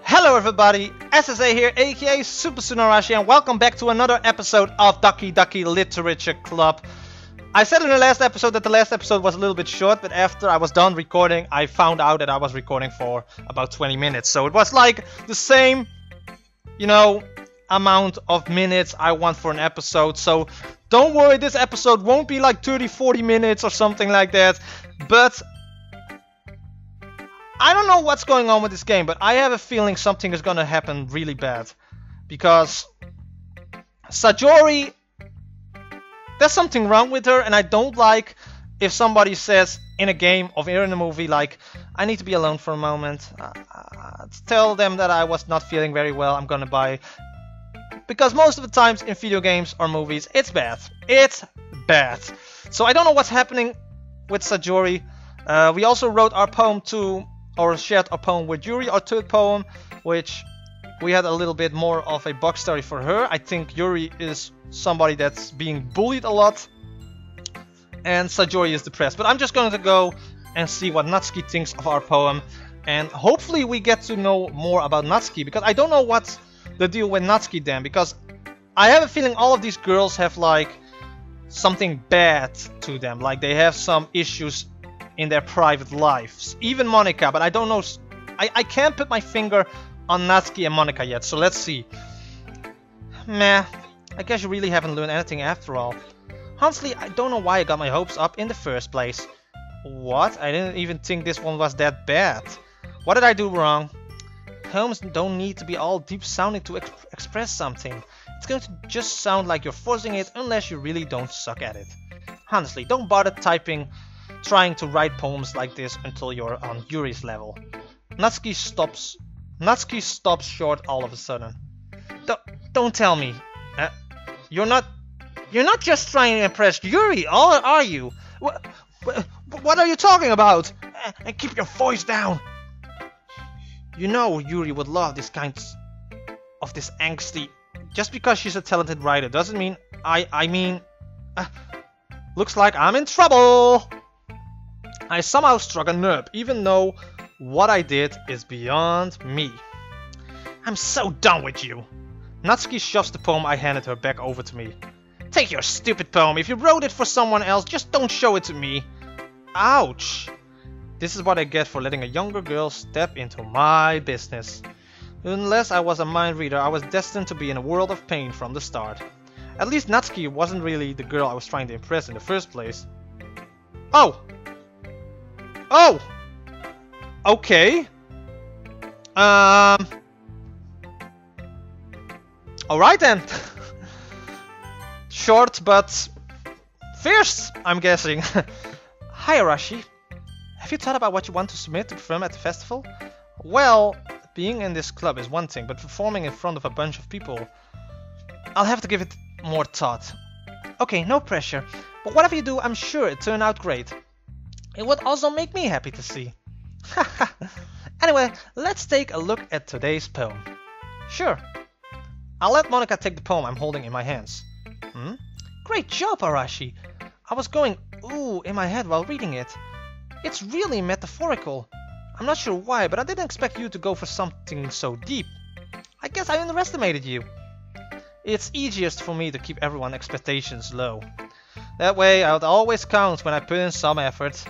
Hello everybody, SSA here, aka Super Tsunarashi, and welcome back to another episode of Doki Literature Club. I said in the last episode that the last episode was a little bit short, but after I was done recording, I found out that I was recording for about 20 minutes. So it was like the same, amount of minutes I want for an episode. So don't worry, this episode won't be like 30-40 minutes or something like that. But I don't know what's going on with this game, but I have a feeling something is gonna happen really bad. Because Sajori, there's something wrong with her, and I don't like if somebody says in a game or in a movie like, I need to be alone for a moment. Tell them that I was not feeling very well, I'm gonna buy. Because most of the times in video games or movies, it's bad. It's bad. So I don't know what's happening with Sajori. We also wrote our poem or shared our poem with Yuri, our third poem, which we had a little bit more of a backstory for her. I think Yuri is somebody that's being bullied a lot, and Sajori is depressed. But I'm just going to go and see what Natsuki thinks of our poem, and hopefully we get to know more about Natsuki, because I don't know what's the deal with Natsuki then, because I have a feeling all of these girls have like something bad to them, like they have some issues in their private lives. Even Monika, but I don't know. I can't put my finger on Natsuki and Monika yet, so let's see. Meh, I guess you really haven't learned anything after all. Honestly, I don't know why I got my hopes up in the first place. What? I didn't even think this one was that bad. What did I do wrong? Poems don't need to be all deep sounding to express something. It's going to just sound like you're forcing it unless you really don't suck at it. Honestly, don't bother trying to write poems like this until you're on Yuri's level. Natsuki stops short all of a sudden. Don't tell me. You're not just trying to impress Yuri, are you? What are you talking about? And keep your voice down. You know Yuri would love this kind of this angsty. Just because she's a talented writer doesn't mean I mean... looks like I'm in trouble! I somehow struck a nerve, even though what I did is beyond me. I'm so done with you! Natsuki shoves the poem I handed her back over to me. Take your stupid poem. If you wrote it for someone else, just don't show it to me. Ouch! This is what I get for letting a younger girl step into my business. Unless I was a mind reader, I was destined to be in a world of pain from the start. At least Natsuki wasn't really the girl I was trying to impress in the first place. Oh! Oh! Okay. Alright then. Short but fierce, I'm guessing. Hi Arashi. Have you thought about what you want to submit to perform at the festival? Well, being in this club is one thing, but performing in front of a bunch of people, I'll have to give it more thought. Okay, no pressure, but whatever you do, I'm sure it turned out great. It would also make me happy to see. Anyway, let's take a look at today's poem. Sure. I'll let Monika take the poem I'm holding in my hands. Great job, Arashi. I was going ooh in my head while reading it. It's really metaphorical. I'm not sure why, but I didn't expect you to go for something so deep. I guess I underestimated you. It's easiest for me to keep everyone's expectations low. That way I'll always count when I put in some effort.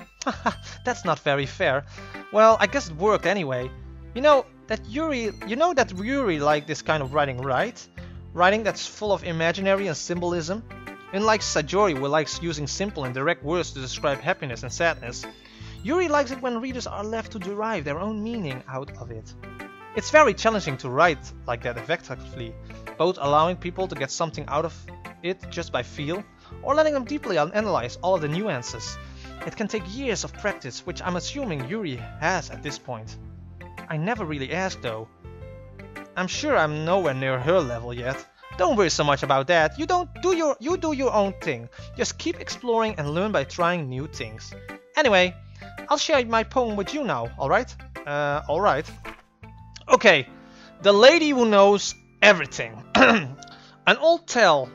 That's not very fair. Well, I guess it worked anyway. You know that Yuri liked this kind of writing, right? Writing that's full of imaginary and symbolism. Unlike Sajori, who likes using simple and direct words to describe happiness and sadness, Yuri likes it when readers are left to derive their own meaning out of it. It's very challenging to write like that effectively, both allowing people to get something out of it just by feel, or letting them deeply analyze all of the nuances. It can take years of practice, which I'm assuming Yuri has at this point. I never really asked though. I'm sure I'm nowhere near her level yet. Don't worry so much about that. You do your own thing. Just keep exploring and learn by trying new things. Anyway, I'll share my poem with you now, alright? Alright. Okay, the lady who knows everything. An old tale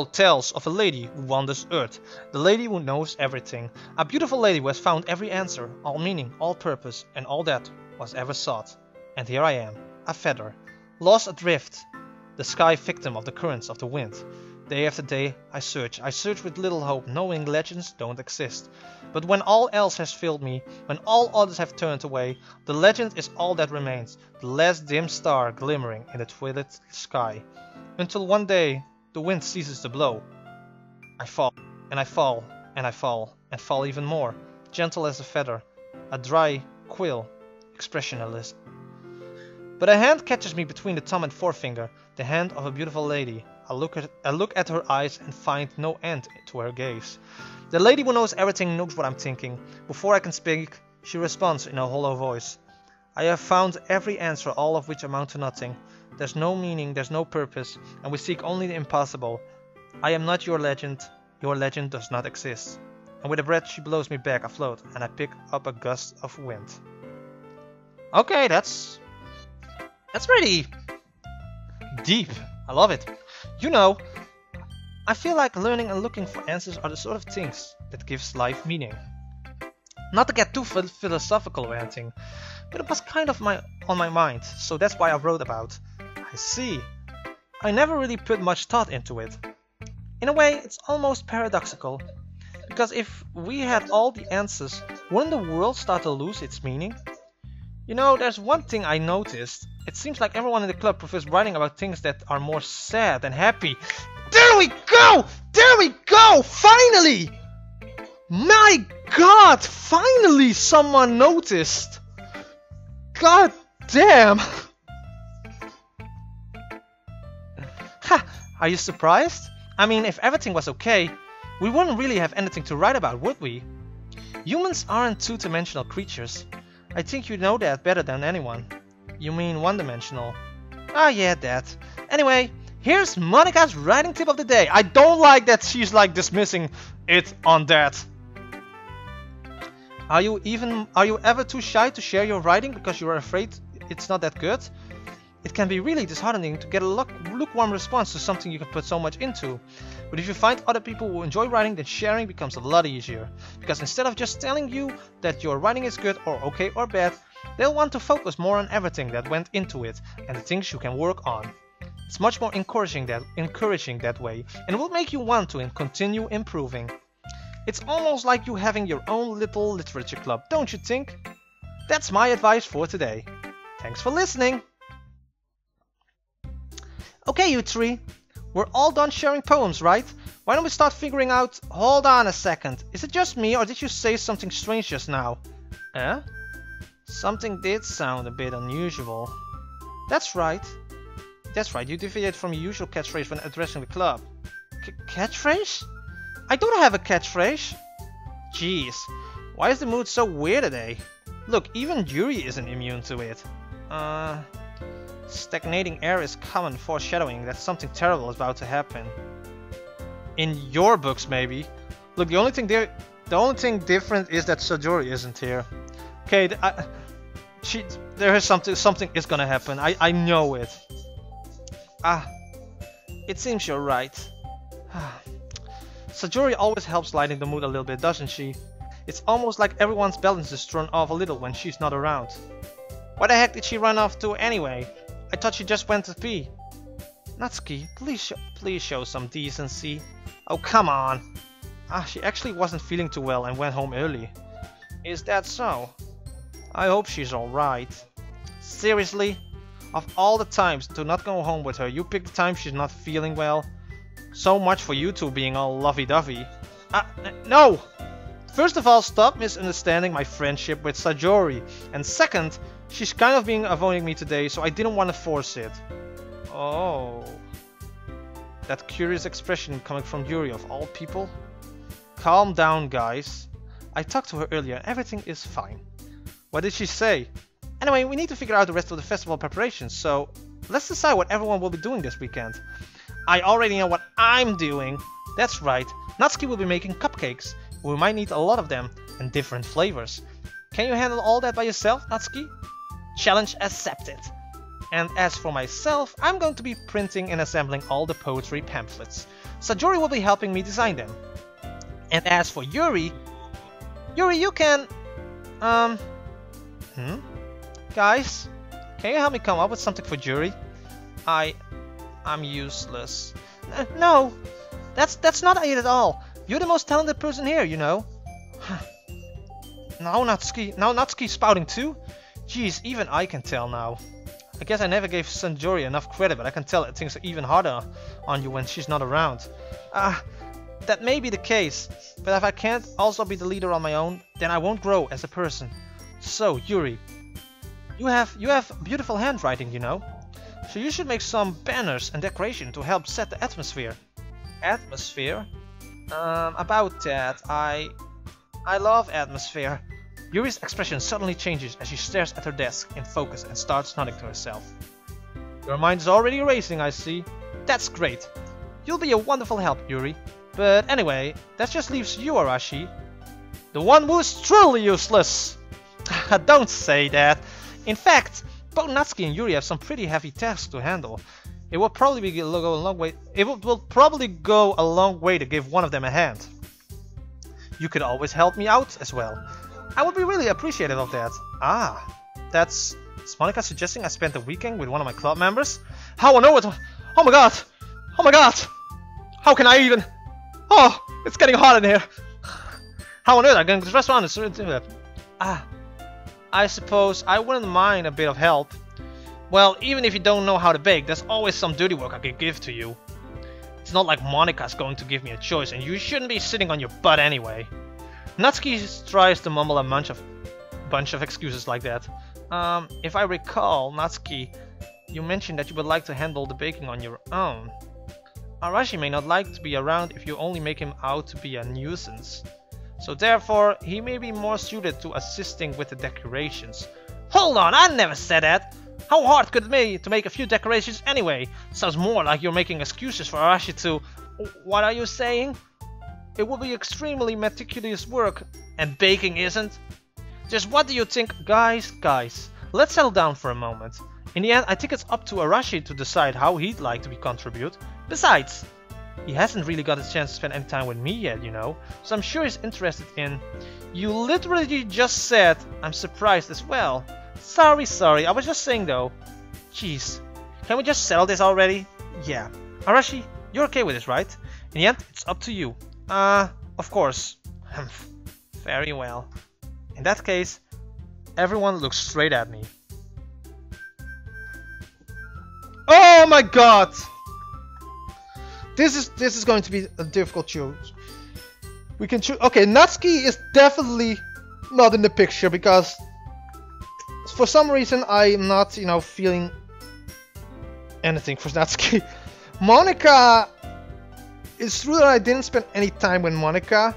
tells of a lady who wanders Earth, the lady who knows everything, a beautiful lady who has found every answer, all meaning, all purpose, and all that was ever sought. And here I am, a feather, lost adrift, the sky victim of the currents of the wind. Day after day I search with little hope, knowing legends don't exist. But when all else has failed me, when all others have turned away, the legend is all that remains, the last dim star glimmering in the twilit sky. Until one day the wind ceases to blow. I fall, and I fall, and I fall, and fall even more, gentle as a feather, a dry quill, expressionless. But a hand catches me between the thumb and forefinger, the hand of a beautiful lady. I look at her eyes and find no end to her gaze. The lady who knows everything knows what I'm thinking. Before I can speak, she responds in a hollow voice. I have found every answer, all of which amount to nothing. There's no meaning, there's no purpose, and we seek only the impossible. I am not your legend does not exist. And with a breath she blows me back afloat, and I pick up a gust of wind. Okay, that's pretty deep. I love it. You know, I feel like learning and looking for answers are the sort of things that gives life meaning. Not to get too philosophical or anything, but it was kind of on my mind, so that's why I wrote about. I see. I never really put much thought into it. In a way, it's almost paradoxical, because if we had all the answers, wouldn't the world start to lose its meaning? You know, there's one thing I noticed. It seems like everyone in the club prefers writing about things that are more sad than happy. There we go! There we go! Finally! My God! Finally someone noticed! God damn! Ha! Are you surprised? I mean, if everything was okay, we wouldn't really have anything to write about, would we? Humans aren't two-dimensional creatures. I think you know that better than anyone. You mean one-dimensional? Ah, yeah, that. Anyway, here's Monica's writing tip of the day. I don't like that she's like dismissing it on that. Are you ever too shy to share your writing because you are afraid it's not that good? It can be really disheartening to get a lukewarm response to something you can put so much into. But if you find other people who enjoy writing, then sharing becomes a lot easier. Because instead of just telling you that your writing is good or okay or bad, they'll want to focus more on everything that went into it and the things you can work on. It's much more encouraging that way, and will make you want to continue improving. It's almost like you having your own little literature club, don't you think? That's my advice for today. Thanks for listening! Okay, you three, we're all done sharing poems, right? Why don't we start figuring out... Hold on a second, is it just me or did you say something strange just now? Eh? Something did sound a bit unusual. That's right, you deviated from your usual catchphrase when addressing the club. Catchphrase? I don't have a catchphrase. Jeez, why is the mood so weird today? Look, even Yuri isn't immune to it. Stagnating air is common foreshadowing that something terrible is about to happen. In your books, maybe. Look, the only thing different is that Sajori isn't here. Okay, there is something is gonna happen. I know it. It seems you're right. Sajori always helps lighten the mood a little bit, doesn't she? It's almost like everyone's balance is thrown off a little when she's not around. Where the heck did she run off to anyway? I thought she just went to pee. Natsuki, please show some decency. Oh, come on. She actually wasn't feeling too well and went home early. Is that so? I hope she's alright. Seriously? Of all the times to not go home with her, you pick the time she's not feeling well? So much for you two being all lovey-dovey. No! First of all, stop misunderstanding my friendship with Sajori. And second, she's kind of being avoiding me today, so I didn't want to force it. Oh. That curious expression coming from Yuri of all people? Calm down, guys. I talked to her earlier and everything is fine. What did she say? Anyway, we need to figure out the rest of the festival preparations, so let's decide what everyone will be doing this weekend. I already know what I'm doing. That's right, Natsuki will be making cupcakes. We might need a lot of them, and different flavors. Can you handle all that by yourself, Natsuki? Challenge accepted. And as for myself, I'm going to be printing and assembling all the poetry pamphlets. Sajori will be helping me design them. And as for Yuri, you can... Guys, can you help me come up with something for Yuri? I'm useless. No, that's not it at all. You're the most talented person here, you know. Now Natsuki spouting too? Jeez, even I can tell now. I guess I never gave Sanjori enough credit, but I can tell that things are even harder on you when she's not around. That may be the case, but if I can't also be the leader on my own, then I won't grow as a person. So, Yuri, you have beautiful handwriting, you know. So you should make some banners and decoration to help set the atmosphere. Atmosphere? About that, I love atmosphere. Yuri's expression suddenly changes as she stares at her desk in focus and starts nodding to herself. Your mind is already racing, I see. That's great. You'll be a wonderful help, Yuri. But anyway, that just leaves you, Arashi. The one who's truly useless! Don't say that. In fact, both Natsuki and Yuri have some pretty heavy tasks to handle. It will probably go a long way. It will probably go a long way to give one of them a hand. You could always help me out as well. I would be really appreciative of that. Is Monika suggesting I spend the weekend with one of my club members? How on earth? Oh my god! Oh my god! How can I even? Oh, it's getting hot in here. How on earth? I'm going to dress around and I suppose I wouldn't mind a bit of help. Well, even if you don't know how to bake, there's always some dirty work I could give to you. It's not like Monika's going to give me a choice, and you shouldn't be sitting on your butt anyway. Natsuki tries to mumble a bunch of excuses like that. If I recall, Natsuki, you mentioned that you would like to handle the baking on your own. Arashi may not like to be around if you only make him out to be a nuisance. So therefore, he may be more suited to assisting with the decorations. Hold on, I never said that! How hard could it be to make a few decorations anyway? Sounds more like you're making excuses for Arashi to... What are you saying? It will be extremely meticulous work, and baking isn't. Just what do you think? Guys, let's settle down for a moment. In the end, I think it's up to Arashi to decide how he'd like to contribute. Besides, he hasn't really got a chance to spend any time with me yet, you know, so I'm sure he's interested in... You literally just said, I'm surprised as well. Sorry, I was just saying though. Jeez, can we just settle this already? Yeah. Arashi, you're okay with this, right? In the end, it's up to you. Of course. Very well. In that case, everyone looks straight at me. Oh my god! This is going to be a difficult choice. We can choose. Okay, Natsuki is definitely not in the picture because for some reason I'm not, you know, feeling anything for Natsuki. Monika, it's true that I didn't spend any time with Monika,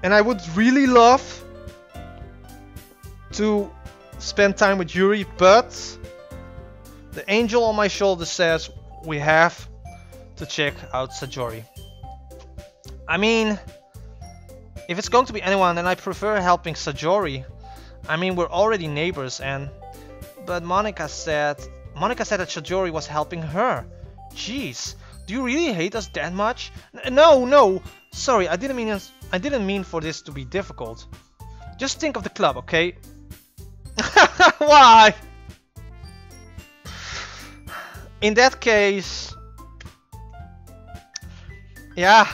and I would really love to spend time with Yuri, but the angel on my shoulder says we have to check out Sajori. I mean, if it's going to be anyone, then I prefer helping Sajori. I mean, we're already neighbors, but Monika said that Sajori was helping her. Jeez, do you really hate us that much? No. Sorry, I didn't mean for this to be difficult. Just think of the club, okay? Why? In that case, yeah.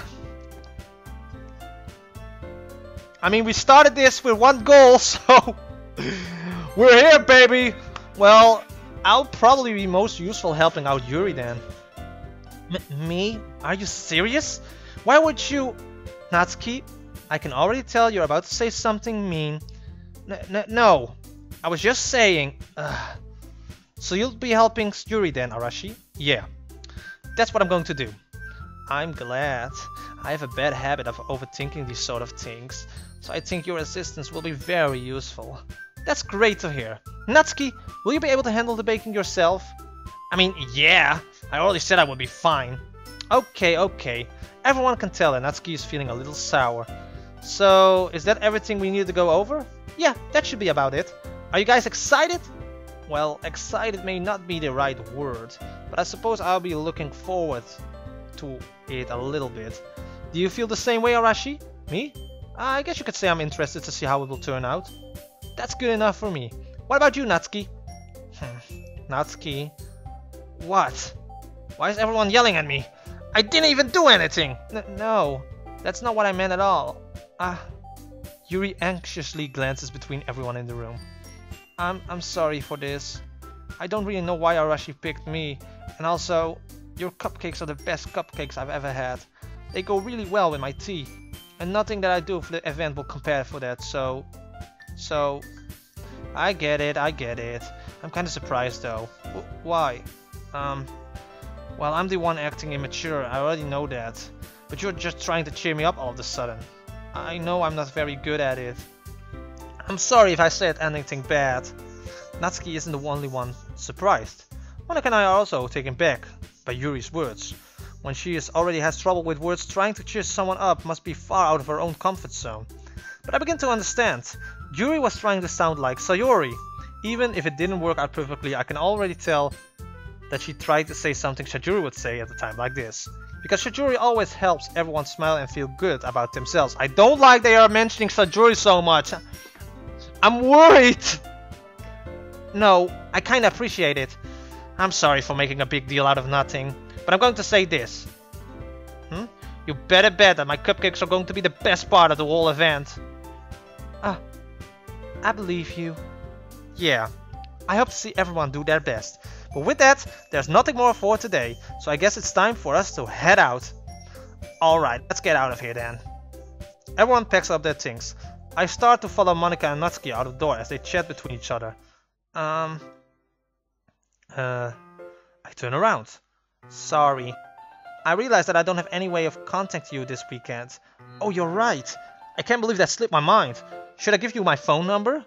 I mean, we started this with one goal, so we're here, baby. Well, I'll probably be most useful helping out Yuri then. Me? Are you serious? Why would you... Natsuki, I can already tell you're about to say something mean. No, I was just saying... So you'll be helping Yuri then, Arashi? Yeah, that's what I'm going to do. I'm glad. I have a bad habit of overthinking these sort of things, so I think your assistance will be very useful. That's great to hear. Natsuki, will you be able to handle the baking yourself? I mean, yeah, I already said I would be fine. Okay. Everyone can tell that Natsuki is feeling a little sour. So, is that everything we need to go over? Yeah, that should be about it. Are you guys excited? Well, excited may not be the right word, but I suppose I'll be looking forward to it a little bit. Do you feel the same way, Arashi? Me? I guess you could say I'm interested to see how it will turn out. That's good enough for me. What about you, Natsuki? Natsuki? What? Why is everyone yelling at me? I didn't even do anything! No, that's not what I meant at all. Yuri anxiously glances between everyone in the room. I'm sorry for this. I don't really know why Arashi picked me, and also, your cupcakes are the best cupcakes I've ever had. They go really well with my tea, and nothing that I do for the event will compare for that, so... I get it. I'm kinda surprised though. Why? Well, I'm the one acting immature, I already know that. But you're just trying to cheer me up all of a sudden. I know I'm not very good at it. I'm sorry if I said anything bad. Natsuki isn't the only one surprised. Monika and I are also taken back by Yuri's words. When she already has trouble with words, trying to cheer someone up must be far out of her own comfort zone. But I begin to understand. Yuri was trying to sound like Sayori. Even if it didn't work out perfectly, I can already tell that she tried to say something Sajuri would say at a time like this. Because Sajuri always helps everyone smile and feel good about themselves. I don't like they are mentioning Sajuri so much. I'm worried! No, I kinda appreciate it. I'm sorry for making a big deal out of nothing. But I'm going to say this. You better bet that my cupcakes are going to be the best part of the whole event. I believe you. Yeah, I hope to see everyone do their best. But with that, there's nothing more for today, so I guess it's time for us to head out. Alright, let's get out of here then. Everyone packs up their things. I start to follow Monika and Natsuki out of the door as they chat between each other. I turn around. Sorry. I realize that I don't have any way of contacting you this weekend. Oh, you're right. I can't believe that slipped my mind. Should I give you my phone number?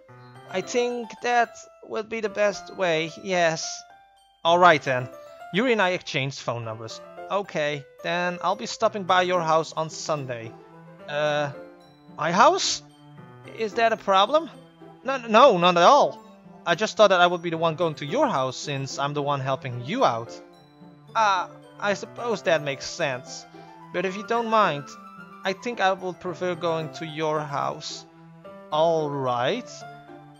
I think that would be the best way, yes. Alright then. Yuri and I exchanged phone numbers. Okay, then I'll be stopping by your house on Sunday. My house? Is that a problem? No, not at all. I just thought that I would be the one going to your house since I'm the one helping you out. I suppose that makes sense. But if you don't mind, I think I would prefer going to your house. Alright.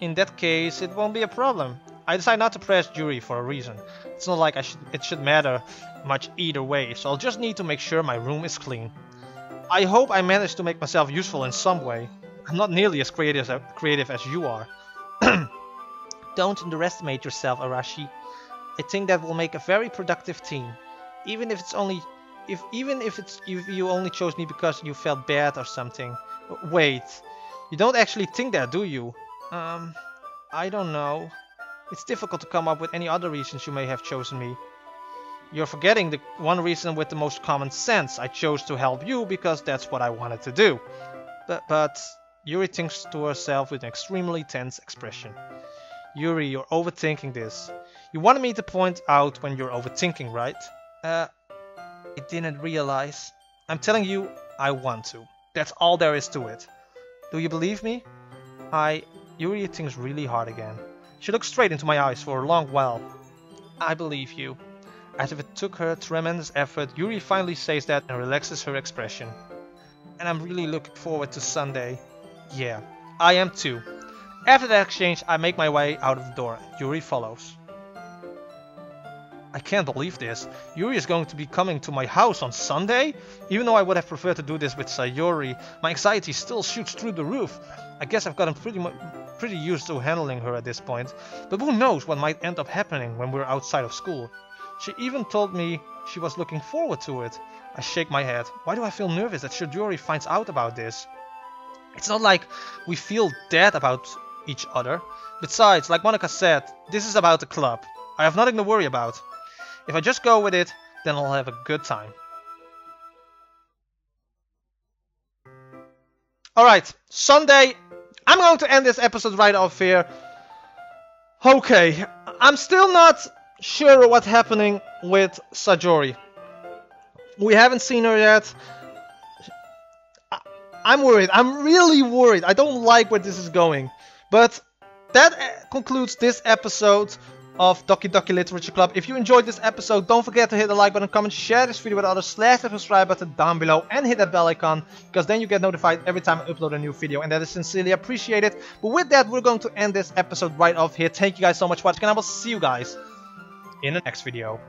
In that case, it won't be a problem. I decide not to press Yuri for a reason. It's not like it should matter much either way, so I'll just need to make sure my room is clean. I hope I manage to make myself useful in some way. I'm not nearly as creative as you are. Don't underestimate yourself, Arashi. I think that will make a very productive team. Even if you only chose me because you felt bad or something. Wait, you don't actually think that, do you? I don't know. It's difficult to come up with any other reasons you may have chosen me. You're forgetting the one reason with the most common sense. I chose to help you because that's what I wanted to do. But Yuri thinks to herself with an extremely tense expression. Yuri, you're overthinking this. You wanted me to point out when you're overthinking, right? I didn't realize. I'm telling you, I want to. That's all there is to it. Do you believe me? Yuri thinks really hard again. She looks straight into my eyes for a long while. I believe you. As if it took her tremendous effort, Yuri finally says that and relaxes her expression. And I'm really looking forward to Sunday. Yeah, I am too. After that exchange, I make my way out of the door. Yuri follows. I can't believe this. Yuri is going to be coming to my house on Sunday? Even though I would have preferred to do this with Sayori, my anxiety still shoots through the roof. I guess I've gotten pretty used to handling her at this point. But who knows what might end up happening when we're outside of school. She even told me she was looking forward to it. I shake my head. Why do I feel nervous that Sayori finds out about this? It's not like we feel dead about each other. Besides, like Monika said, this is about the club. I have nothing to worry about. If I just go with it, then I'll have a good time. Alright, Sunday. I'm going to end this episode right off here. Okay, I'm still not sure what's happening with Sajori. We haven't seen her yet. I'm worried. I'm really worried. I don't like where this is going. But that concludes this episode of Doki Doki Literature Club. If you enjoyed this episode, don't forget to hit the like button, comment, share this video with others, slash the subscribe button down below, and hit that bell icon, because then you get notified every time I upload a new video, and that is sincerely appreciated. But with that, we're going to end this episode right off here. Thank you guys so much for watching, and I will see you guys in the next video.